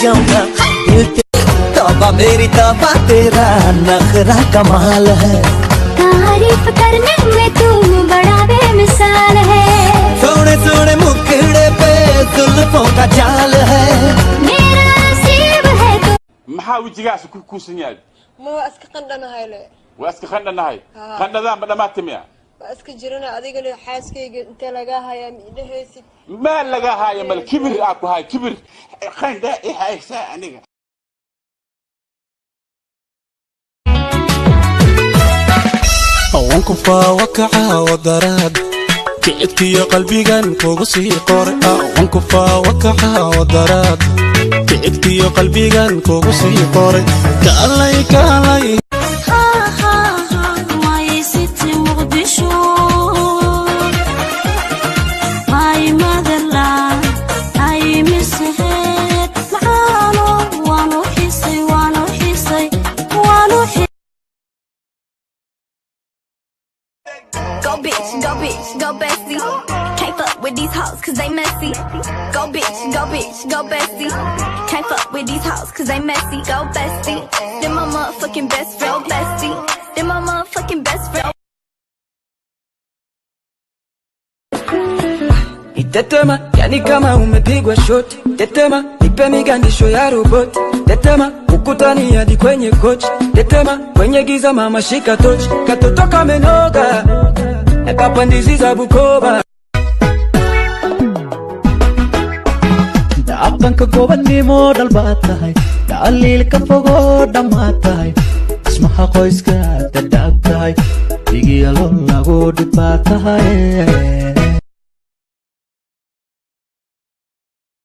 जाऊंगा तौबा मेरी तौबा तेरा नखरा कमाल है तारीफ करने में तू बड़ा बेमिसाल है सोने सोने मुखड़े पे जुल्फों का जाल है मेरा नसीब है तू محاول تجاسك كل سنيال مو أسك قندنا هاي له واسك خندنا هاي خندنا بدنا ما تميا أسك جرنا أديك اللي حاسكي أنت لقاها يا ميدهسي ما لقاها يا مال كبر أكو هاي كبر خندا إيه هاي ساعة وانكفا وكعا ودراد كعبتي قلبي كان كوبسي قرأ وانكفا وكعا ودراد كعبتي قلبي كان كوبسي قرأ كالي كالي ماي ستي مقدشو ماي مذرلا هاي مسهد معانو وانو حيسي وانو حيسي وانو حيسي Go bitch, go bitch, go bestie. Can't fuck with these hoes cause they messy. Go bitch, go bitch, go bestie. Can't fuck with these hoes cause they messy. Go bestie. Then my motherfucking best friend, bestie. Then my motherfucking best friend. Tetema, yani kama umepigwa shot. Tetema, nipe migandisho ya robot. Tetema, ukutani hadi kwenye coach. Tetema, kwenye giza mama shika touch. Katoto kamenoga, ekapandizi Bukoba. dhaqanka gobadnimo dalbaad tahay dhaliilka fogo dhammaad tahay ismaha qoyska dadaab tahay igiyalo lagu dhibaad tahay